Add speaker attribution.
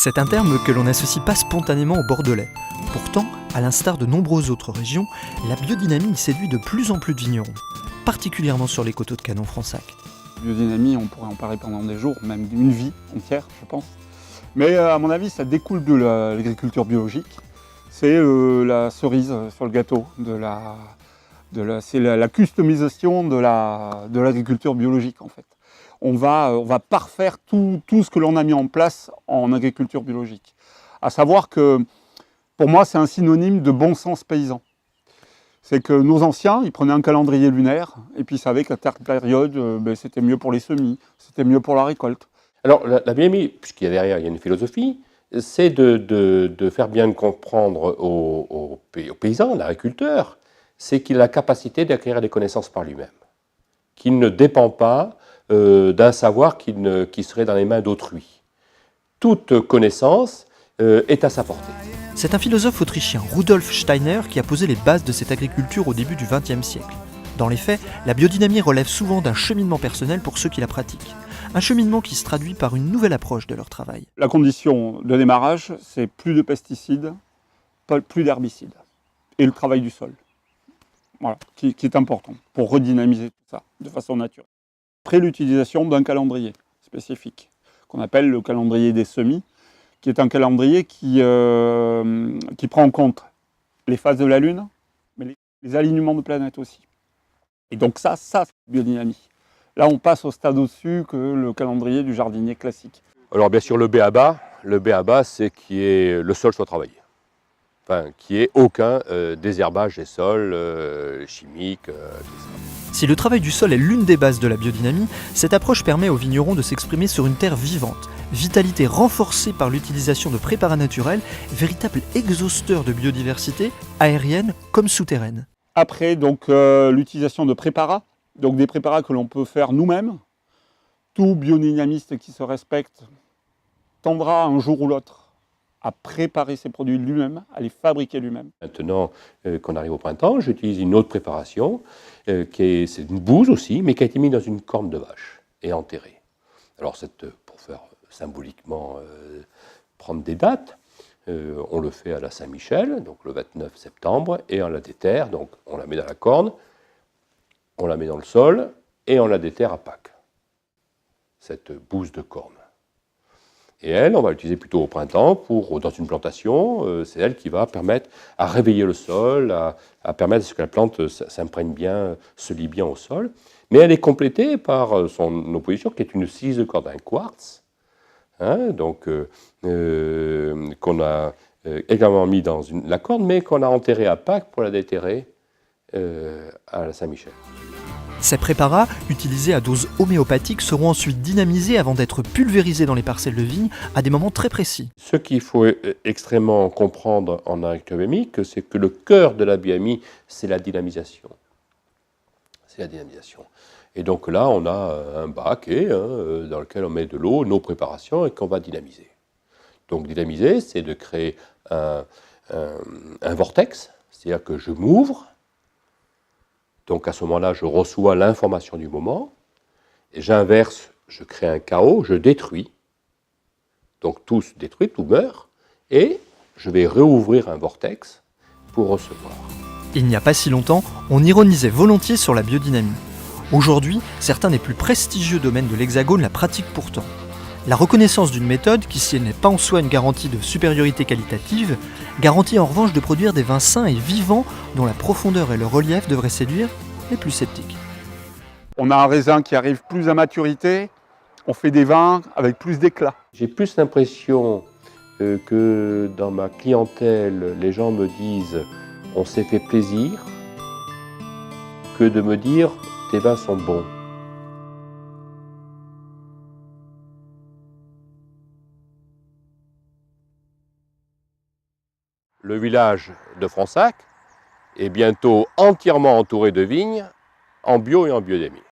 Speaker 1: C'est un terme que l'on n'associe pas spontanément au Bordelais. Pourtant, à l'instar de nombreuses autres régions, la biodynamie séduit de plus en plus de vignerons, particulièrement sur les coteaux de Canon-Fronsac.
Speaker 2: Biodynamie, on pourrait en parler pendant des jours, même une vie entière, je pense. Mais à mon avis, ça découle de l'agriculture biologique. C'est la cerise sur le gâteau, c'est la customisation de l'agriculture biologique en fait. On va parfaire tout ce que l'on a mis en place en agriculture biologique. À savoir que, pour moi, c'est un synonyme de bon sens paysan. C'est que nos anciens, ils prenaient un calendrier lunaire et puis ils savaient qu'à telle période, c'était mieux pour les semis, c'était mieux pour la récolte.
Speaker 3: Alors la biodynamie, puisqu'il y a derrière il y a une philosophie, c'est de faire bien comprendre aux paysans, à l'agriculteur, c'est qu'il a la capacité d'acquérir des connaissances par lui-même, qu'il ne dépend pas d'un savoir qui serait dans les mains d'autrui. Toute connaissance est à sa portée.
Speaker 1: C'est un philosophe autrichien, Rudolf Steiner, qui a posé les bases de cette agriculture au début du XXe siècle. Dans les faits, la biodynamie relève souvent d'un cheminement personnel pour ceux qui la pratiquent. Un cheminement qui se traduit par une nouvelle approche de leur travail.
Speaker 2: La condition de démarrage, c'est plus de pesticides, plus d'herbicides. Et le travail du sol. Voilà, qui est important pour redynamiser tout ça de façon naturelle. Après l'utilisation d'un calendrier spécifique, qu'on appelle le calendrier des semis, qui est un calendrier qui prend en compte les phases de la Lune, mais les alignements de planètes aussi. Et donc ça c'est biodynamie. Là, on passe au stade au-dessus que le calendrier du jardinier classique.
Speaker 3: Alors bien sûr, le b.a.-ba, c'est que le sol soit travaillé. Enfin, qu'il n'y ait aucun désherbage des sols chimiques, tout ça.
Speaker 1: Si le travail du sol est l'une des bases de la biodynamie, cette approche permet aux vignerons de s'exprimer sur une terre vivante. Vitalité renforcée par l'utilisation de préparats naturels, véritable exhausteur de biodiversité, aérienne comme souterraine.
Speaker 2: Après, donc, l'utilisation de préparats, donc des préparats que l'on peut faire nous-mêmes. Tout biodynamiste qui se respecte tendra un jour ou l'autre à préparer ses produits lui-même, à les fabriquer lui-même.
Speaker 3: Maintenant qu'on arrive au printemps, j'utilise une autre préparation, c'est une bouse aussi, mais qui a été mise dans une corne de vache et enterrée. Alors pour faire symboliquement prendre des dates, on le fait à la Saint-Michel, donc le 29 septembre, et on la déterre, donc on la met dans la corne, on la met dans le sol, et on la déterre à Pâques, cette bouse de corne. Et elle, on va l'utiliser plutôt au printemps dans une plantation. C'est elle qui va permettre à réveiller le sol, à permettre à ce que la plante s'imprègne bien, se lie bien au sol. Mais elle est complétée par son opposition, qui est une scie de corde, un quartz, donc qu'on a également mis dans la corde, mais qu'on a enterrée à Pâques pour la déterrer à la Saint-Michel.
Speaker 1: Ces préparats, utilisés à dose homéopathique, seront ensuite dynamisés avant d'être pulvérisés dans les parcelles de vigne à des moments très précis.
Speaker 3: Ce qu'il faut extrêmement comprendre en agriculture biodynamique, c'est que le cœur de la biodynamie, c'est la dynamisation. C'est la dynamisation. Et donc là, on a un bac dans lequel on met de l'eau, nos préparations, et qu'on va dynamiser. Donc dynamiser, c'est de créer un vortex, c'est-à-dire que je m'ouvre. Donc à ce moment-là, je reçois l'information du moment, et j'inverse, je crée un chaos, je détruis. Donc tout se détruit, tout meurt, et je vais réouvrir un vortex pour recevoir.
Speaker 1: Il n'y a pas si longtemps, on ironisait volontiers sur la biodynamie. Aujourd'hui, certains des plus prestigieux domaines de l'Hexagone la pratiquent pourtant. La reconnaissance d'une méthode qui, si elle n'est pas en soi une garantie de supériorité qualitative, garantit en revanche de produire des vins sains et vivants dont la profondeur et le relief devraient séduire les plus sceptiques.
Speaker 2: On a un raisin qui arrive plus à maturité, on fait des vins avec plus d'éclat.
Speaker 3: J'ai plus l'impression que dans ma clientèle, les gens me disent « on s'est fait plaisir » que de me dire « tes vins sont bons ». Le village de Fronsac est bientôt entièrement entouré de vignes en bio et en biodynamie.